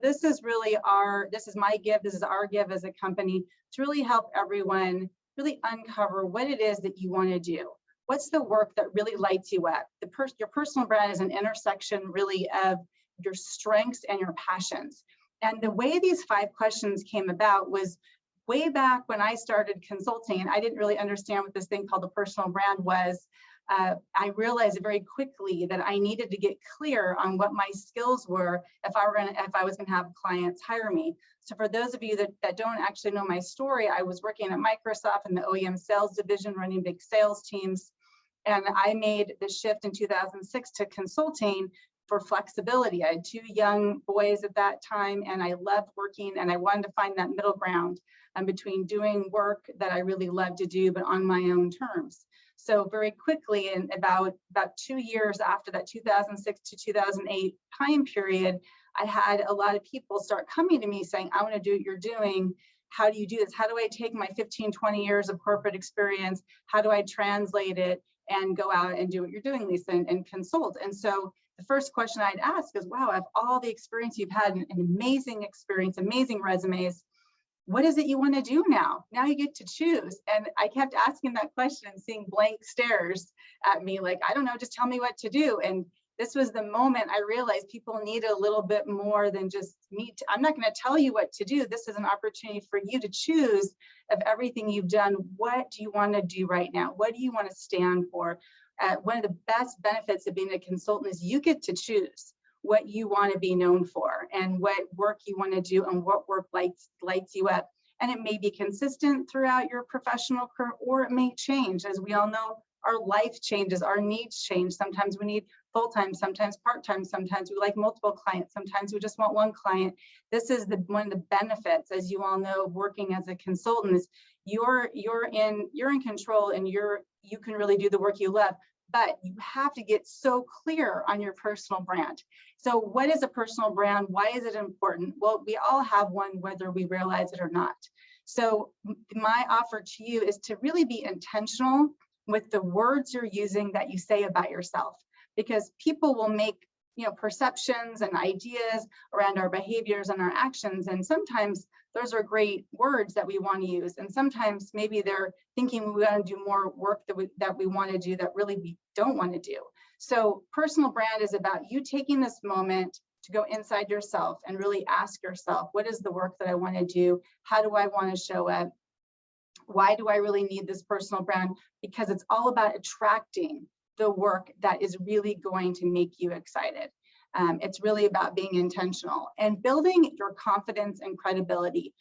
This is really this is my give, this is our give as a company to really help everyone really uncover what it is that you want to do. What's the work that really lights you up? Your personal brand is an intersection really of your strengths and your passions. And the way these 5 questions came about was way back when I started consulting, and I didn't really understand what this thing called the personal brand was. I realized very quickly that I needed to get clear on what my skills were if I was going to have clients hire me. So for those of you that don't actually know my story, I was working at Microsoft in the OEM sales division, running big sales teams. And I made the shift in 2006 to consulting for flexibility. I had 2 young boys at that time, and I loved working, and I wanted to find that middle ground between doing work that I really love to do, but on my own terms. So very quickly, in about 2 years after that 2006 to 2008 time period, I had a lot of people start coming to me saying, I want to do what you're doing. How do you do this? How do I take my 15, 20 years of corporate experience? How do I translate it and go out and do what you're doing, Lisa, and consult? And so the first question I'd ask is, wow, of all the experience you've had, an amazing experience, amazing resumes, what is it you want to do now? Now you get to choose. And I kept asking that question and seeing blank stares at me like, I don't know, just tell me what to do. And this was the moment I realized people need a little bit more than just me. I'm not going to tell you what to do. This is an opportunity for you to choose of everything you've done. What do you want to do right now? What do you want to stand for? One of the best benefits of being a consultant is you get to choose what you want to be known for and what work you want to do and what work lights you up. And it may be consistent throughout your professional career, or it may change. As we all know, our life changes, our needs change. Sometimes we need full-time, sometimes part-time, sometimes we like multiple clients, sometimes we just want one client. This is one of the benefits, as you all know, of working as a consultant is you're in control, and you can really do the work you love. But you have to get so clear on your personal brand. So what is a personal brand? Why is it important? Well, we all have one, whether we realize it or not. So my offer to you is to really be intentional with the words you're using that you say about yourself, because people will make perceptions and ideas around our behaviors and our actions. And sometimes those are great words that we want to use. And sometimes maybe they're thinking we want to do more work that we want to do that really we don't want to do. So personal brand is about you taking this moment to go inside yourself and really ask yourself, what is the work that I want to do? How do I want to show up? Why do I really need this personal brand? Because it's all about attracting the work that is really going to make you excited. It's really about being intentional and building your confidence and credibility.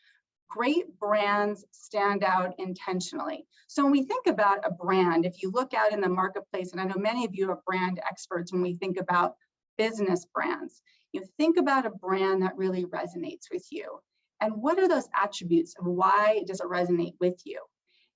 Great brands stand out intentionally. So when we think about a brand, if you look out in the marketplace, and I know many of you are brand experts when we think about business brands, you think about a brand that really resonates with you. And what are those attributes of why does it resonate with you?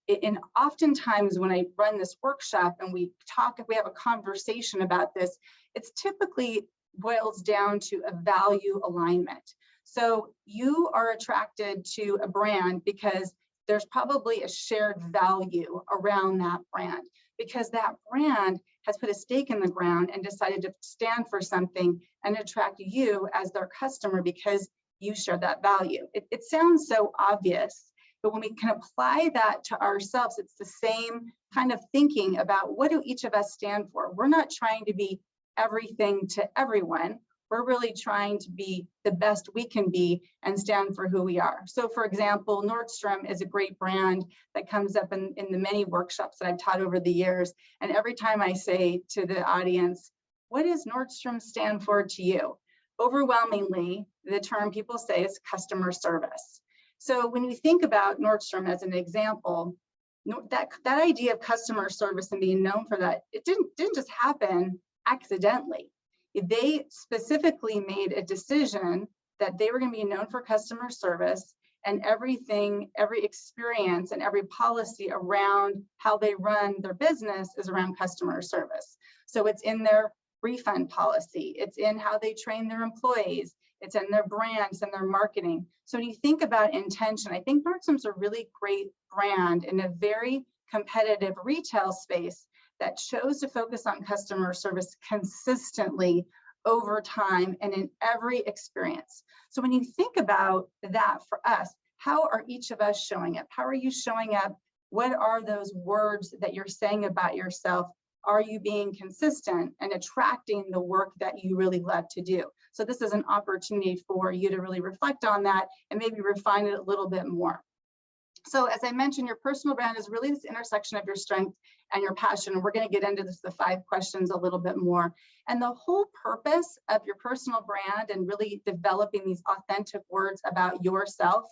And oftentimes when I run this workshop and we have a conversation about this, it's typically boils down to a value alignment. So you are attracted to a brand because there's probably a shared value around that brand, because that brand has put a stake in the ground and decided to stand for something and attract you as their customer because you share that value. It sounds so obvious, but when we can apply that to ourselves, it's the same kind of thinking about what do each of us stand for. We're not trying to be everything to everyone. We're really trying to be the best we can be and stand for who we are. So for example, Nordstrom is a great brand that comes up in the many workshops that I've taught over the years. And every time I say to the audience, what does Nordstrom stand for to you? Overwhelmingly, the term people say is customer service. So when you think about Nordstrom as an example, that idea of customer service and being known for that, it didn't just happen accidentally. They specifically made a decision that they were going to be known for customer service, and every experience and every policy around how they run their business is around customer service. So it's in their refund policy, it's in how they train their employees, it's in their brands and their marketing. So when you think about intention, I think Nordstrom's a really great brand in a very competitive retail space that chose to focus on customer service consistently over time and in every experience. So when you think about that for us, how are each of us showing up? How are you showing up? What are those words that you're saying about yourself? Are you being consistent and attracting the work that you really love to do? So this is an opportunity for you to really reflect on that and maybe refine it a little bit more. So as I mentioned, your personal brand is really this intersection of your strength and your passion. And we're going to get into this, the 5 questions a little bit more. And the whole purpose of your personal brand and really developing these authentic words about yourself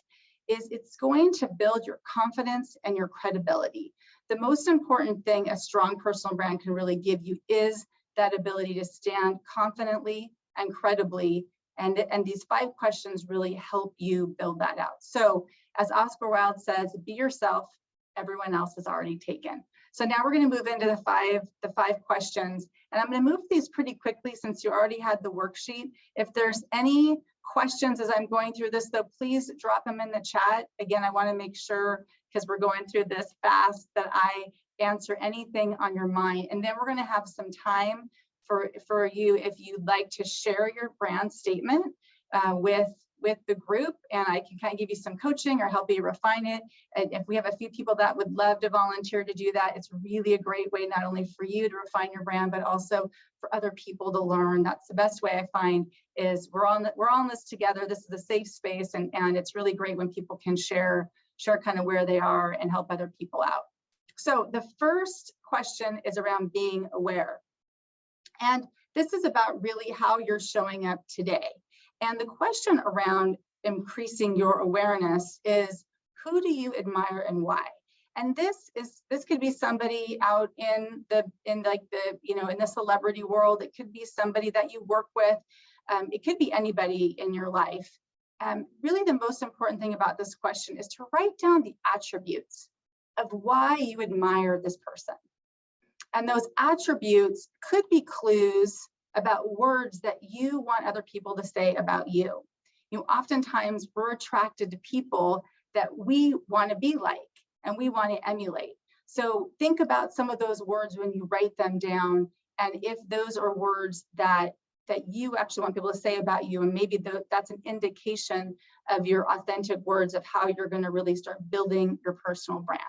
is it's going to build your confidence and your credibility. The most important thing a strong personal brand can really give you is that ability to stand confidently and credibly. And these 5 questions really help you build that out. So as Oscar Wilde says, be yourself, everyone else is already taken. So now we're going to move into the five questions, and I'm going to move these pretty quickly since you already had the worksheet. If there's any questions as I'm going through this, though, please drop them in the chat. Again, I want to make sure, because we're going through this fast, that I answer anything on your mind. And then we're going to have some time for you if you'd like to share your brand statement with the group, and I can kind of give you some coaching or help you refine it. And if we have a few people that would love to volunteer to do that, it's really a great way not only for you to refine your brand, but also for other people to learn. That's the best way I find is we're all in this together. This is a safe space, and it's really great when people can share kind of where they are and help other people out. So the first question is around being aware. And this is about really how you're showing up today. And the question around increasing your awareness is, who do you admire and why? And this could be somebody out in the celebrity world. It could be somebody that you work with. It could be anybody in your life. Really, the most important thing about this question is to write down the attributes of why you admire this person. And those attributes could be clues about words that you want other people to say about you. You know, oftentimes we're attracted to people that we want to be like and we want to emulate. So think about some of those words when you write them down, and if those are words that you actually want people to say about you, and maybe that's an indication of your authentic words of how you're going to really start building your personal brand.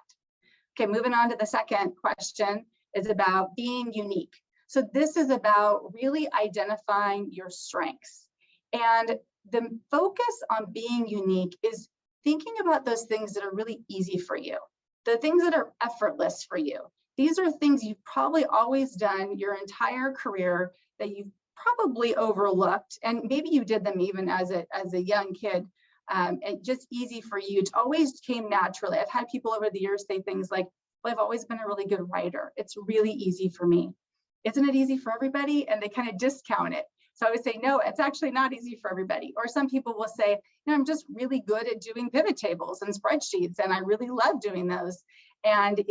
Okay, moving on to the second question is about being unique. So this is about really identifying your strengths. And the focus on being unique is thinking about those things that are really easy for you, the things that are effortless for you. These are things you've probably always done your entire career that you've probably overlooked, and maybe you did them even as a young kid. And just easy for you. It always came naturally. I've had people over the years say things like, well, I've always been a really good writer. It's really easy for me. Isn't it easy for everybody? And they kind of discount it. So I would say, no, it's actually not easy for everybody. Or some people will say, I'm just really good at doing pivot tables and spreadsheets, and I really love doing those. And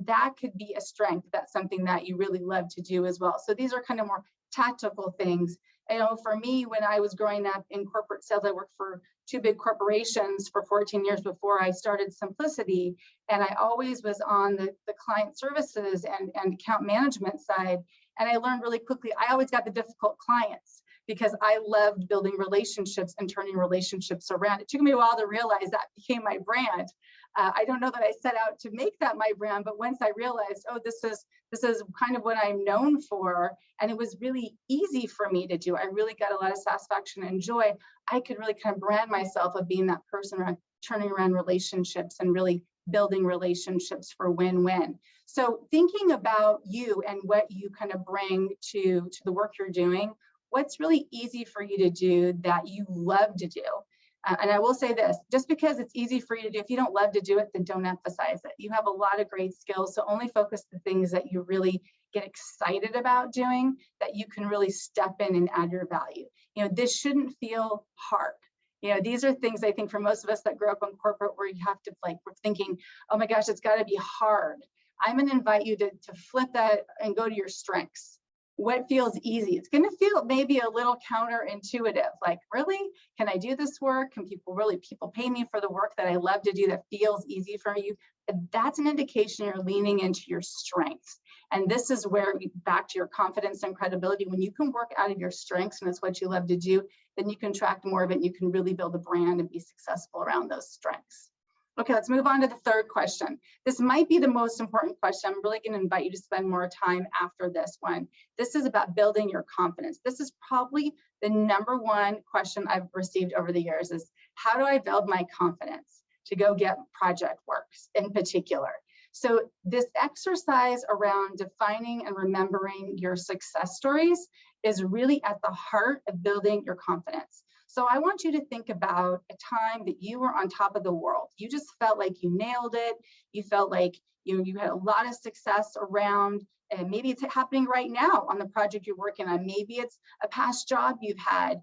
that could be a strength. That's something that you really love to do as well. So these are kind of more tactical things. For me, when I was growing up in corporate sales, I worked for 2 big corporations for 14 years before I started Simplicity. And I always was on the client services and account management side. And I learned really quickly, I always got the difficult clients because I loved building relationships and turning relationships around. It took me a while to realize that became my brand. I don't know that I set out to make that my brand, but once I realized, oh, this is kind of what I'm known for, and it was really easy for me to do. I really got a lot of satisfaction and joy. I could really kind of brand myself of being that person around turning around relationships and really building relationships for win-win. So thinking about you and what you kind of bring to the work you're doing, what's really easy for you to do that you love to do. And I will say this, just because it's easy for you to do, if you don't love to do it, then don't emphasize it. You have a lot of great skills, so only focus the things that you really get excited about doing, that you can really step in and add your value. This shouldn't feel hard. These are things I think for most of us that grew up in corporate where you have to we're thinking, oh my gosh, it's got to be hard. I'm going to invite you to flip that and go to your strengths. What feels easy? It's going to feel maybe a little counterintuitive, like, really, can I do this work? Can people pay me for the work that I love to do that feels easy for you? That's an indication you're leaning into your strengths. And this is where, back to your confidence and credibility, when you can work out of your strengths and it's what you love to do, then you can attract more of it and you can really build a brand and be successful around those strengths. Okay, let's move on to the third question. This might be the most important question. I'm really going to invite you to spend more time after this one. This is about building your confidence. This is probably the #1 question I've received over the years is, how do I build my confidence to go get project works in particular? So this exercise around defining and remembering your success stories is really at the heart of building your confidence. So I want you to think about a time that you were on top of the world. You just felt like you nailed it. You felt like you had a lot of success around, and maybe it's happening right now on the project you're working on. Maybe it's a past job you've had.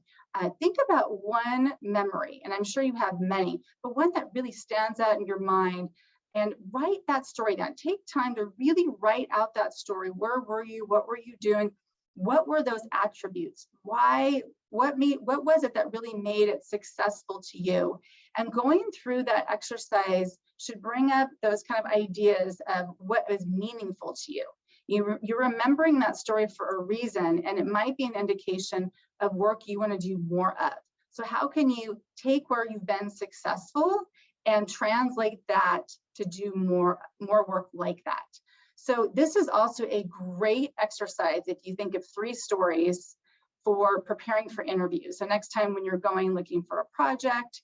Think about one memory, and I'm sure you have many, but one that really stands out in your mind, and write that story down. Take time to really write out that story. Where were you? What were you doing? What were those attributes? Why? What was it that really made it successful to you? And going through that exercise should bring up those kind of ideas of what is meaningful to you. You're remembering that story for a reason, and it might be an indication of work you want to do more of. So how can you take where you've been successful and translate that to do more work like that? So this is also a great exercise if you think of 3 stories for preparing for interviews. So next time when you're going looking for a project,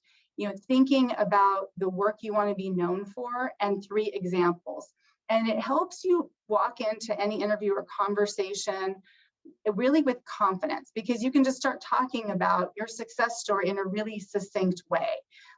thinking about the work you want to be known for and 3 examples. And it helps you walk into any interview or conversation really with confidence, because you can just start talking about your success story in a really succinct way.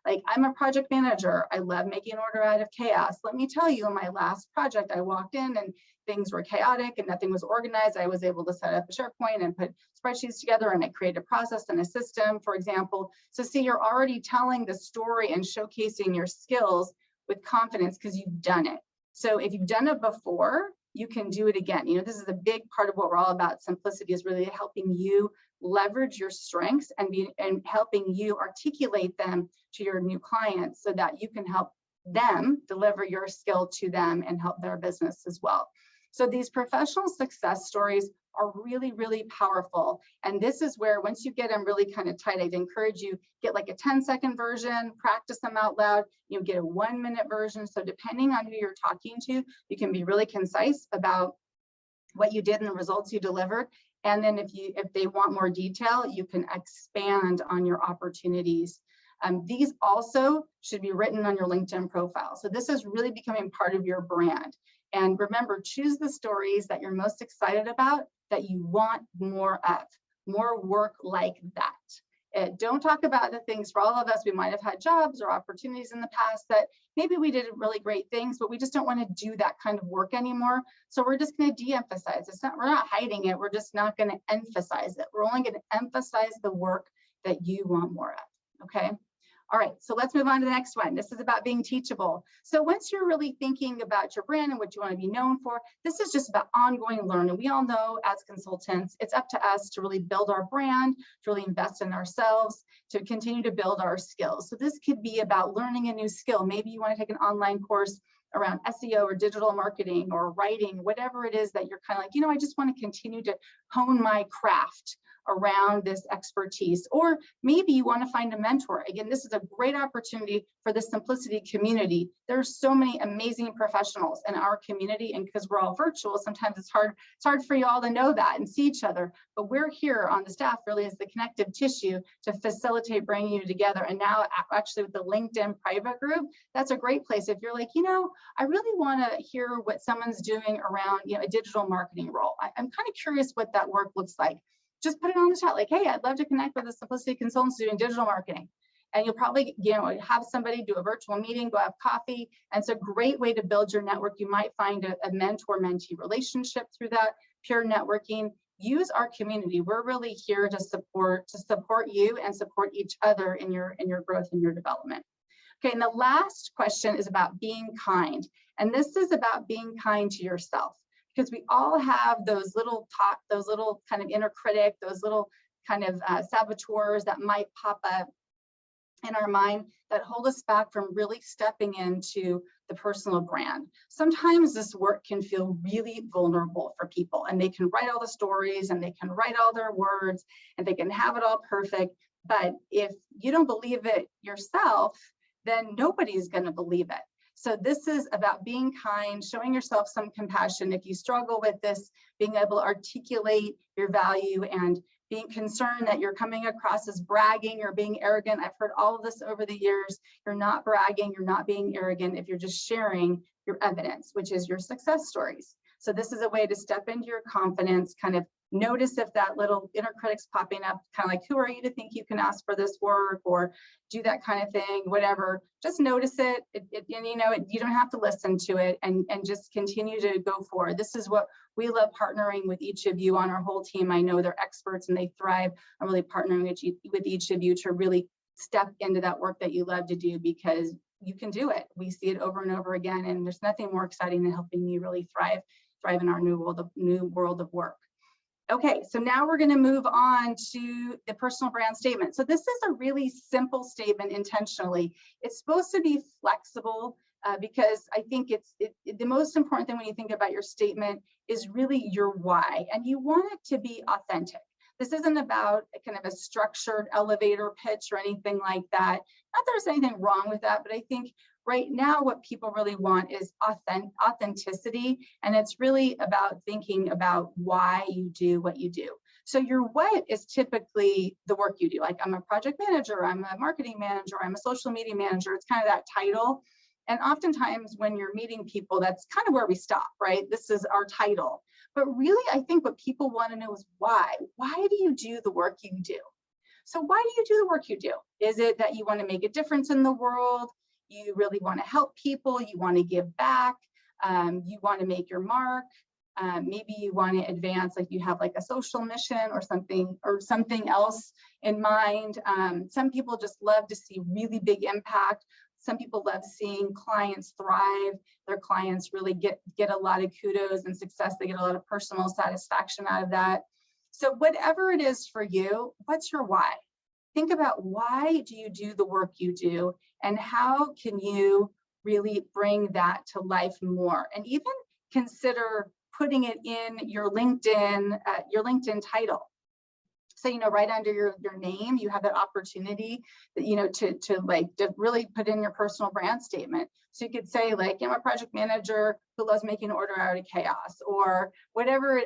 Like, I'm a project manager. I love making order out of chaos. Let me tell you, in my last project, I walked in and things were chaotic and nothing was organized. I was able to set up a SharePoint and put spreadsheets together, and I created a process and a system, for example. So see, you're already telling the story and showcasing your skills with confidence because you've done it. So if you've done it before, you can do it again. This is a big part of what we're all about. Simplicity is really helping you leverage your strengths and helping you articulate them to your new clients so that you can help them deliver your skill to them and help their business as well. So these professional success stories are really, really powerful. And this is where, once you get them really kind of tight, I'd encourage you, get like a 10-second version, practice them out loud, get a 1-minute version. So depending on who you're talking to, you can be really concise about what you did and the results you delivered. And then if they want more detail, you can expand on your opportunities. These also should be written on your LinkedIn profile. So this is really becoming part of your brand. And remember, choose the stories that you're most excited about, that you want more of, more work like that. Don't talk about the things. For all of us, we might have had jobs or opportunities in the past that maybe we did really great things, but we just don't want to do that kind of work anymore. So we're just going to de-emphasize. We're not hiding it. We're just not going to emphasize it. We're only going to emphasize the work that you want more of. Okay. All right, so let's move on to the next one. This is about being teachable. So once you're really thinking about your brand and what you want to be known for, this is just about ongoing learning. We all know as consultants, it's up to us to really build our brand, to really invest in ourselves, to continue to build our skills. So this could be about learning a new skill. Maybe you want to take an online course around SEO or digital marketing or writing, whatever it is that you're kind of like, I just want to continue to hone my craft around this expertise. Or maybe you want to find a mentor. Again, this is a great opportunity for the Simplicity community. There's so many amazing professionals in our community, and because we're all virtual, sometimes it's hard for you all to know that and see each other. But we're here on the staff really as the connective tissue to facilitate bringing you together. And now actually with the LinkedIn private group, that's a great place. If you're like, I really want to hear what someone's doing around a digital marketing role. I'm kind of curious what that work looks like. Just put it on the chat, like, hey, I'd love to connect with the Simplicity consultants doing digital marketing. And you'll probably, have somebody do a virtual meeting, go have coffee. And it's a great way to build your network. You might find a mentor-mentee relationship through that, peer networking. Use our community. We're really here to support you and support each other in your growth and your development. Okay, and the last question is about being kind. And this is about being kind to yourself, because we all have those little kind of inner critic, those little kind of saboteurs that might pop up in our mind that hold us back from really stepping into the personal brand. Sometimes this work can feel really vulnerable for people, and they can write all the stories and they can write all their words and they can have it all perfect. But if you don't believe it yourself, then nobody's going to believe it. So this is about being kind, showing yourself some compassion. If you struggle with this, being able to articulate your value and being concerned that you're coming across as bragging or being arrogant. I've heard all of this over the years. You're not bragging, you're not being arrogant if you're just sharing your evidence, which is your success stories. So this is a way to step into your confidence, kind of notice if that little inner critic's popping up, kind of like, who are you to think you can ask for this work or do that kind of thing, whatever. Just notice it, and you know, you don't have to listen to it, and just continue to go forward. This is what we love, partnering with each of you on our whole team. I know they're experts and they thrive on really partnering with each of you to really step into that work that you love to do, because you can do it. We see it over and over again, and there's nothing more exciting than helping you really thrive in our new world of work. Okay, so now we're going to move on to the personal brand statement. So this is a really simple statement intentionally. It's supposed to be flexible because I think the most important thing when you think about your statement is really your why, and you want it to be authentic. This isn't about a kind of a structured elevator pitch or anything like that. Not that there's anything wrong with that, but I think right now what people really want is authenticity, and it's really about thinking about why you do what you do. So your what is typically the work you do. Like, I'm a project manager, I'm a marketing manager, I'm a social media manager. It's kind of that title. And oftentimes when you're meeting people, that's kind of where we stop, right? This is our title. But really, I think what people want to know is why. Why do you do the work you do? So why do you do the work you do? Is it that you want to make a difference in the world? You really want to help people? You want to give back? You want to make your mark? Maybe you want to advance, like you have like a social mission or something else in mind. Some people just love to see really big impact. Some people love seeing clients thrive. Their clients really get a lot of kudos and success. They get a lot of personal satisfaction out of that. So whatever it is for you, what's your why? Think about, why do you do the work you do, and how can you really bring that to life more? And even consider putting it in your LinkedIn title. So, you know, right under your name, you have that opportunity that, you know, to really put in your personal brand statement. So you could say, like, I'm a project manager who loves making order out of chaos, or whatever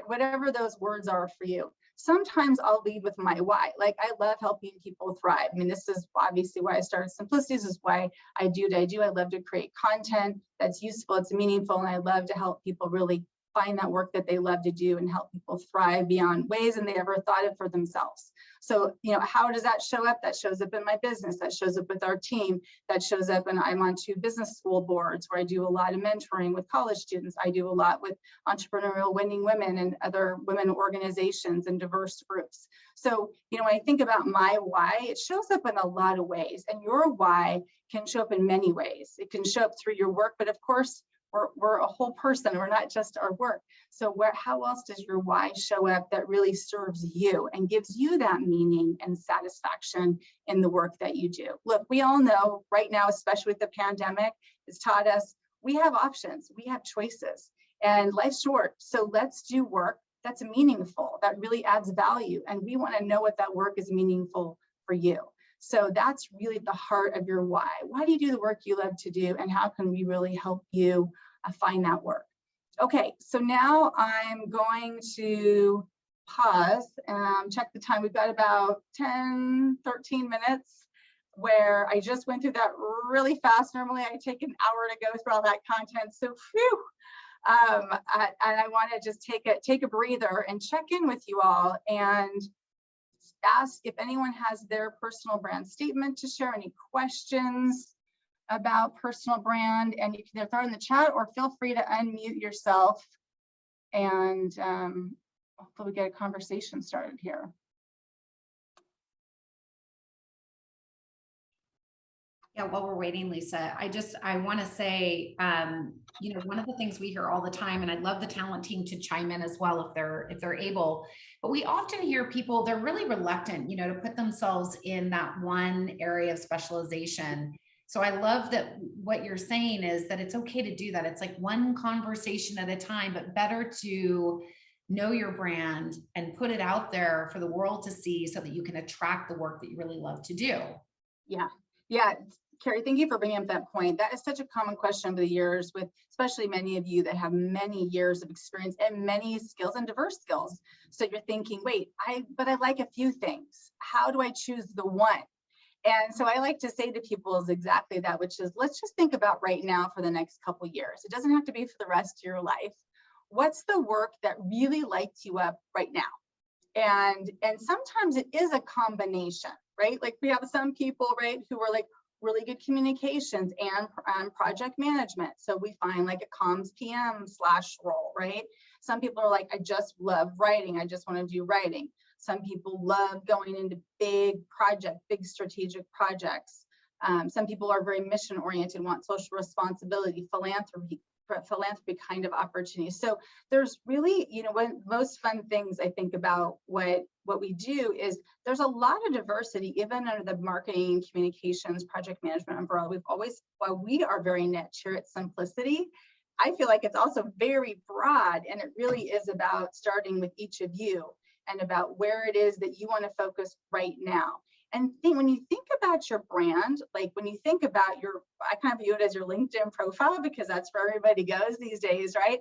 those words are for you. Sometimes I'll lead with my why. Like, I love helping people thrive. I mean, this is obviously why I started Simplicity. This is why I do what I do. I love to create content that's useful, it's meaningful, and I love to help people really find that work that they love to do and help people thrive beyond ways than they ever thought of for themselves. So, you know, how does that show up? That shows up in my business, that shows up with our team, that shows up, and I'm on 2 business school boards where I do a lot of mentoring with college students. I do a lot with entrepreneurial winning women and other women organizations and diverse groups. So, you know, when I think about my why, it shows up in a lot of ways, and your why can show up in many ways. It can show up through your work, but of course, we're a whole person. We're not just our work. So how else does your why show up that really serves you and gives you that meaning and satisfaction in the work that you do? Look, we all know right now, especially with the pandemic, it's taught us we have options, we have choices, and life's short. So let's do work that's meaningful, that really adds value. And we want to know what that work is meaningful for you. So that's really the heart of your why. Why do you do the work you love to do, and how can we really help you find that work? Okay, so now I'm going to pause and check the time. We've got about 10, 13 minutes where I just went through that really fast. Normally I take an hour to go through all that content. So phew. And I want to just take a breather and check in with you all and ask if anyone has their personal brand statement to share, any questions about personal brand, and you can either throw it in the chat or feel free to unmute yourself, and hopefully we get a conversation started here. Yeah, while we're waiting, Lisa, I want to say, one of the things we hear all the time, and I'd love the talent team to chime in as well if they're able, but we often hear people, they're really reluctant, to put themselves in that one area of specialization. So I love that what you're saying is that it's okay to do that. It's like one conversation at a time, but better to know your brand and put it out there for the world to see so that you can attract the work that you really love to do. Yeah. Yeah. Carrie, thank you for bringing up that point. That is such a common question over the years with especially many of you that have many years of experience and many skills and diverse skills. So you're thinking, wait, but I like a few things. How do I choose the one? And so I like to say to people is exactly that, which is let's just think about right now for the next couple of years. It doesn't have to be for the rest of your life. What's the work that really lights you up right now? And sometimes it is a combination, right? Like we have some people, right, who are like really good communications and project management. So we find like a comms PM / role, right? Some people are like, I just love writing. I just want to do writing. Some people love going into big strategic projects. Some people are very mission oriented, want social responsibility, philanthropy kind of opportunities. So there's really, one of the most fun things I think about what we do is there's a lot of diversity, even under the marketing, communications, project management umbrella. While we are very niche here at Simplicity, I feel like it's also very broad, and it really is about starting with each of you and about where it is that you want to focus right now. And when you think about your brand, like when you think about I kind of view it as your LinkedIn profile because that's where everybody goes these days, right?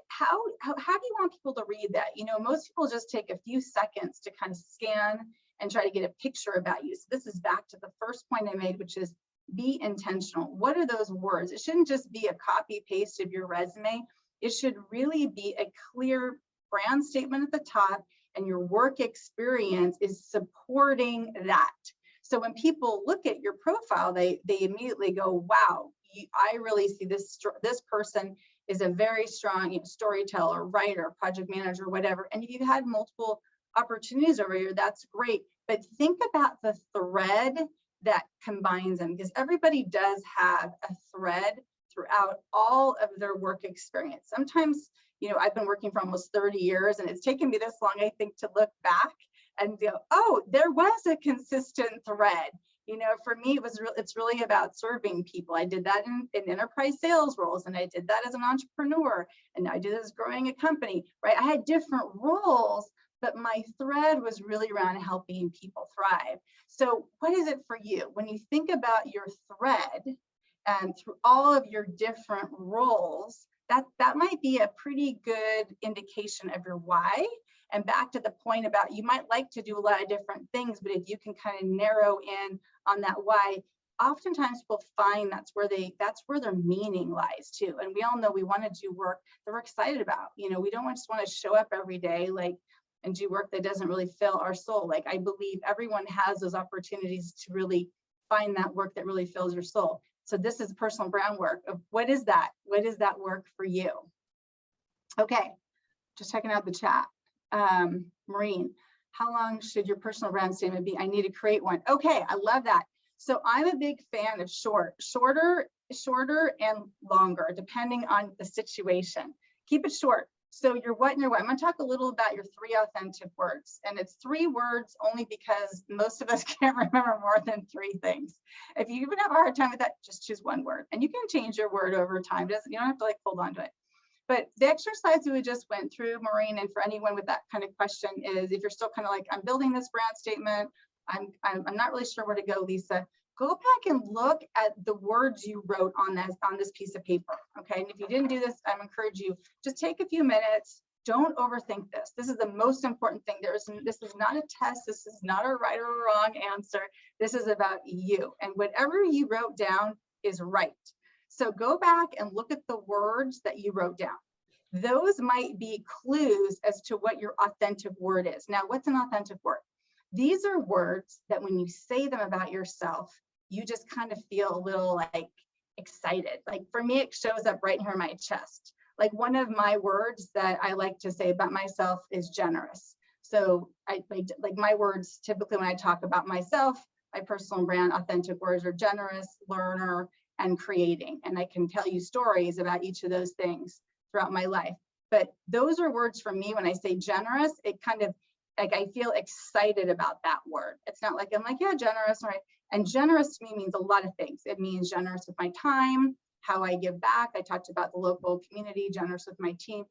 How do you want people to read that? Most people just take a few seconds to kind of scan and try to get a picture about you. So this is back to the first point I made, which is be intentional. What are those words? It shouldn't just be a copy paste of your resume. It should really be a clear brand statement at the top, and your work experience is supporting that. So when people look at your profile, they immediately go, wow, I really see this person is a very strong storyteller, writer, project manager, whatever. And if you've had multiple opportunities over here, that's great. But think about the thread that combines them, because everybody does have a thread throughout all of their work experience. Sometimes, I've been working for almost 30 years, and it's taken me this long, I think, to look back and go, oh, there was a consistent thread. For me, it's really about serving people. I did that in enterprise sales roles, and I did that as an entrepreneur, and I did this growing a company, right? I had different roles, but my thread was really around helping people thrive. So what is it for you? When you think about your thread and through all of your different roles, that might be a pretty good indication of your why. And back to the point about you might like to do a lot of different things, but if you can kind of narrow in on that why, oftentimes people find that's where their meaning lies too. And we all know we want to do work that we're excited about. We don't just want to show up every day and do work that doesn't really fill our soul. Like I believe everyone has those opportunities to really find that work that really fills your soul. So this is personal brand work of what is that? What is that work for you? Okay, just checking out the chat. Maureen, how long should your personal brand statement be? I need to create one. Okay, I love that. So I'm a big fan of shorter and longer, depending on the situation. Keep it short. So your what and your what. I'm going to talk a little about your 3 authentic words. And it's 3 words only because most of us can't remember more than 3 things. If you even have a hard time with that, just choose 1 word. And you can change your word over time. You don't have to hold on to it. But the exercise we just went through, Maureen, and for anyone with that kind of question is, if you're still kind of like, I'm building this brand statement, I'm not really sure where to go, Lisa, go back and look at the words you wrote on this piece of paper, okay? And if you didn't do this, I encourage you, just take a few minutes. Don't overthink this. This is the most important thing. This is not a test. This is not a right or wrong answer. This is about you. And whatever you wrote down is right. So go back and look at the words that you wrote down. Those might be clues as to what your authentic word is. Now, what's an authentic word? These are words that when you say them about yourself, you just kind of feel a little excited. Like for me, it shows up right here in my chest. Like one of my words that I like to say about myself is generous. So like my words, typically when I talk about myself, my personal brand authentic words are generous, learner, and creating. And I can tell you stories about each of those things throughout my life. But those are words for me. When I say generous, it kind of like I feel excited about that word. It's not like I'm like, yeah, generous, right? And generous to me means a lot of things. It means generous with my time, how I give back. I talked about the local community, generous with my team,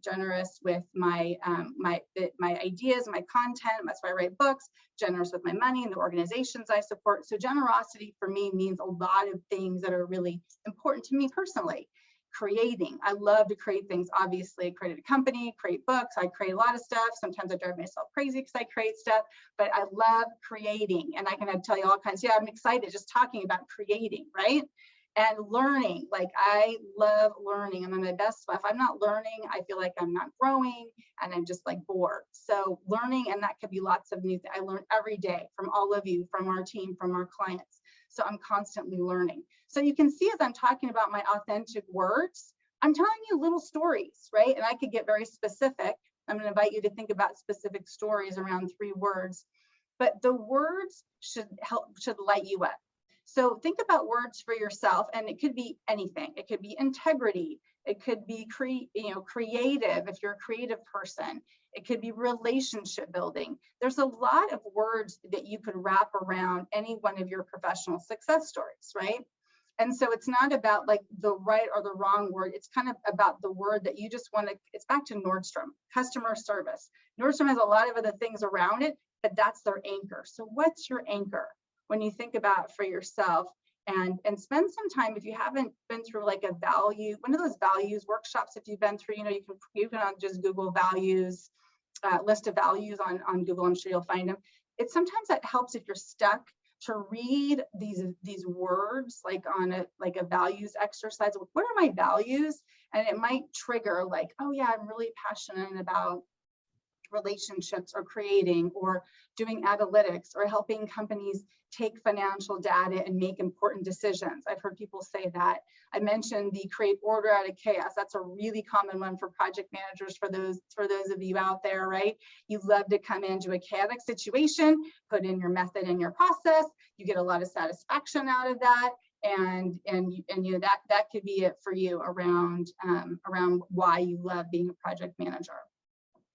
generous with my my ideas, my content. That's why I write books. Generous with my money and the organizations I support. So generosity for me means a lot of things that are really important to me personally. Creating, I love to create things. Obviously, I created a company, create books. I create a lot of stuff. Sometimes I drive myself crazy because I create stuff, but I love creating, and I can tell you all kinds. Yeah, I'm excited just talking about creating, right? And learning, like I love learning. I'm at my best. If I'm not learning, I feel like I'm not growing and I'm just like bored. So learning, and that could be lots of new things. I learn every day from all of you, from our team, from our clients. So I'm constantly learning. So you can see as I'm talking about my authentic words, I'm telling you little stories, right? And I could get very specific. I'm going to invite you to think about specific stories around 3 words, but the words should light you up. So think about words for yourself, and it could be anything. It could be integrity. It could be creative if you're a creative person. It could be relationship building. There's a lot of words that you could wrap around any one of your professional success stories, right? And so it's not about like the right or the wrong word. It's kind of about the word that you just want to, it's back to Nordstrom, customer service. Nordstrom has a lot of other things around it, but that's their anchor. So what's your anchor when you think about for yourself? And spend some time, if you haven't been through like a value, one of those values workshops, if you've been through, you can just Google values, list of values on Google. I'm sure you'll find them. It's sometimes that helps if you're stuck to read these words like on a values exercise. What are my values? And it might trigger like, oh yeah, I'm really passionate about relationships or creating or doing analytics or helping companies take financial data and make important decisions. I've heard people say that. I mentioned the create order out of chaos. That's a really common one for project managers, for those of you out there, right? You love to come into a chaotic situation, put in your method and your process. You get a lot of satisfaction out of that. And that could be it for you around why you love being a project manager.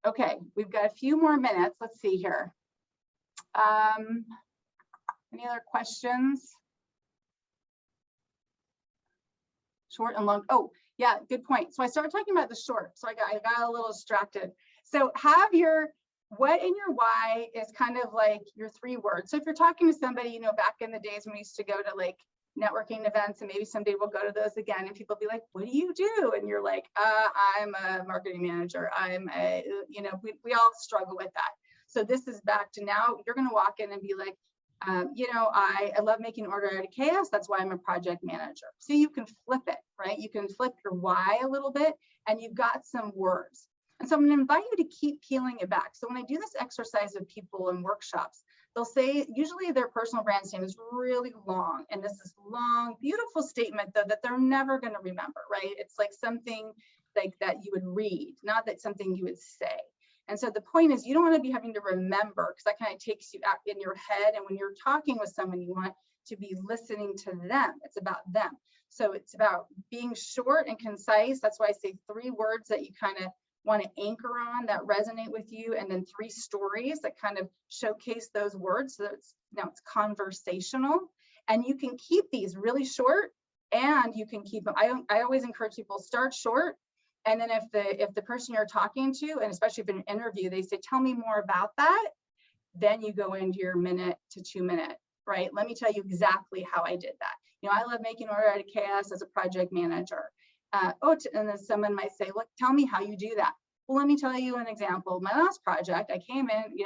Okay, we've got a few more minutes. Let's see here. Any other questions? Short and long. Oh, yeah, good point. So I started talking about the short. So I got a little distracted. So have your what and your why is kind of like your 3 words. So if you're talking to somebody, back in the days when we used to go to like networking events, and maybe someday we'll go to those again, and people be like, what do you do? And you're like, I'm a marketing manager. I'm a, we all struggle with that. So this is back to now, you're going to walk in and be like, I love making order out of chaos. That's why I'm a project manager. So you can flip it, right? You can flip your why a little bit, and you've got some words. And so I'm going to invite you to keep peeling it back. So when I do this exercise with people in workshops, they'll say, usually their personal brand statement is really long. And this is long, beautiful statement, though, that they're never going to remember, right? It's like something like that you would read, not that something you would say. And so the point is, you don't want to be having to remember, because that kind of takes you out in your head. And when you're talking with someone, you want to be listening to them. It's about them. So it's about being short and concise. That's why I say 3 words that you kind of want to anchor on that resonate with you, and then 3 stories that kind of showcase those words. So it's conversational, and you can keep these really short, and you can keep them. I always encourage people, start short, and then if the person you're talking to, and especially if in an interview, they say, tell me more about that, then you go into your minute to 2 minute, right? Let me tell you exactly how I did that. I love making order out of chaos as a project manager. And then someone might say, look, tell me how you do that. Well, let me tell you an example. My last project, I came in,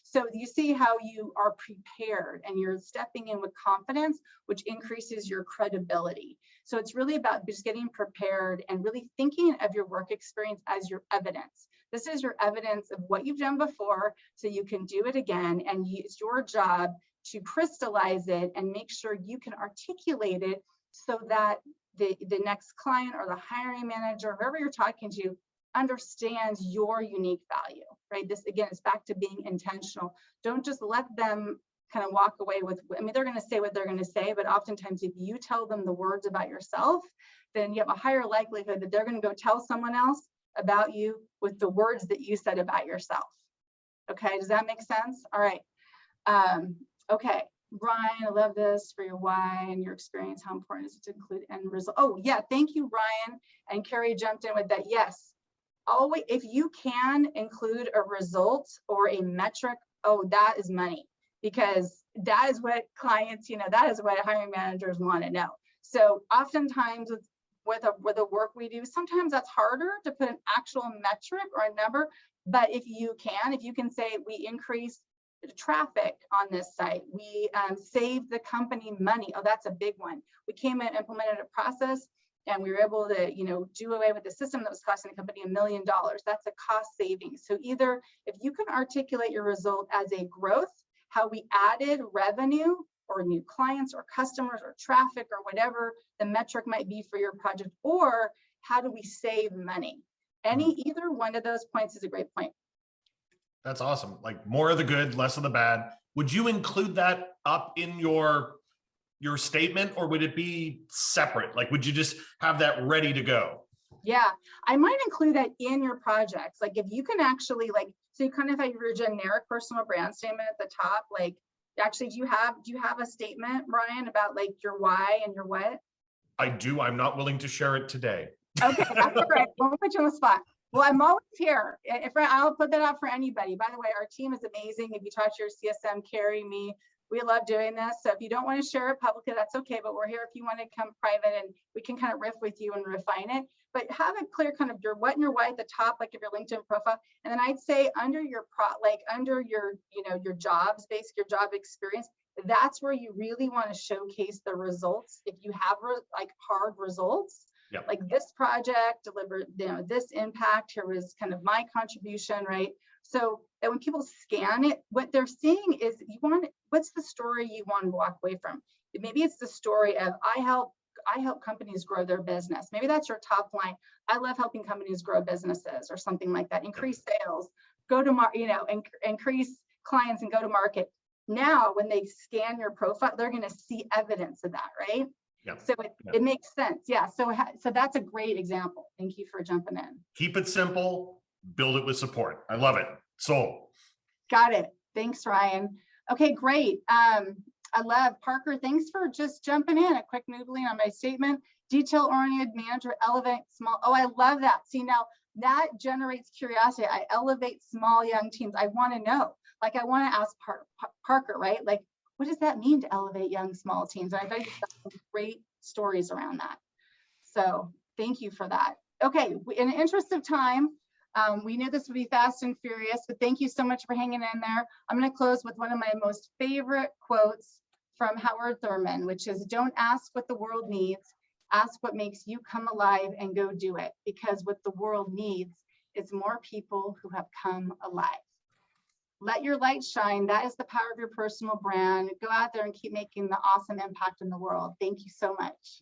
so you see how you are prepared and you're stepping in with confidence, which increases your credibility. So it's really about just getting prepared and really thinking of your work experience as your evidence. This is your evidence of what you've done before, so you can do it again. And it's your job to crystallize it and make sure you can articulate it so that the next client or the hiring manager, whoever you're talking to, understands your unique value, right? This, again, is back to being intentional. Don't just let them kind of walk away with, I mean, they're going to say what they're going to say, but oftentimes if you tell them the words about yourself, then you have a higher likelihood that they're going to go tell someone else about you with the words that you said about yourself. Okay, does that make sense? All right. Okay, Brian, I love this for your why and your experience. How important is it to include end result? Oh yeah, thank you, Ryan. And Carrie jumped in with that. Yes, always, if you can include a result or a metric, oh, that is money, because that is what clients, that is what hiring managers want to know. So oftentimes with the work we do, sometimes that's harder to put an actual metric or a number. But if you can say we increase traffic on this site, we saved the company money. Oh, that's a big one. We came in, implemented a process, and we were able to, do away with the system that was costing the company $1 million. That's a cost savings. So either if you can articulate your result as a growth, how we added revenue or new clients or customers or traffic or whatever the metric might be for your project, or how do we save money? Either one of those points is a great point. That's awesome. Like more of the good, less of the bad. Would you include that up in your statement, or would it be separate? Like, would you just have that ready to go? Yeah, I might include that in your projects. Like if you can actually so you kind of have your generic personal brand statement at the top, like actually, do you have a statement, Brian, about like your why and your what? I do. I'm not willing to share it today. Okay, that's all right. Won't put you on the spot. Well, I'm always here. I'll put that out for anybody. By the way, our team is amazing. If you talk to your CSM, Carrie, me, we love doing this. So if you don't want to share it publicly, that's okay. But we're here if you want to come private, and we can kind of riff with you and refine it. But have a clear kind of your what and your why at the top, like of your LinkedIn profile. And then I'd say under your your jobs, basic, your job experience, that's where you really want to showcase the results. If you have hard results, yep. Like this project delivered, this impact, here was kind of my contribution, right? So that when people scan it, what they're seeing is what's the story you want to walk away from? Maybe it's the story of I help companies grow their business. Maybe that's your top line. I love helping companies grow businesses or something like that. Increase sales, go to market, increase clients and go to market. Now, when they scan your profile, they're going to see evidence of that, right? Yep. So it makes sense. Yeah. So that's a great example. Thank you for jumping in. Keep it simple, build it with support. I love it. So got it. Thanks, Ryan. Okay, great. I love Parker. Thanks for just jumping in. A quick noodling on my statement. Detail-oriented manager, elevate small. Oh, I love that. See, now that generates curiosity. I elevate small young teams. I want to know. Like, I want to ask Parker, right? Like, what does that mean to elevate young small teams? And I bet you've got some great stories around that. So thank you for that. Okay, in the interest of time, we knew this would be fast and furious, but thank you so much for hanging in there. I'm going to close with one of my most favorite quotes from Howard Thurman, which is, don't ask what the world needs, ask what makes you come alive and go do it, because what the world needs is more people who have come alive. Let your light shine. That is the power of your personal brand. Go out there and keep making the awesome impact in the world. Thank you so much.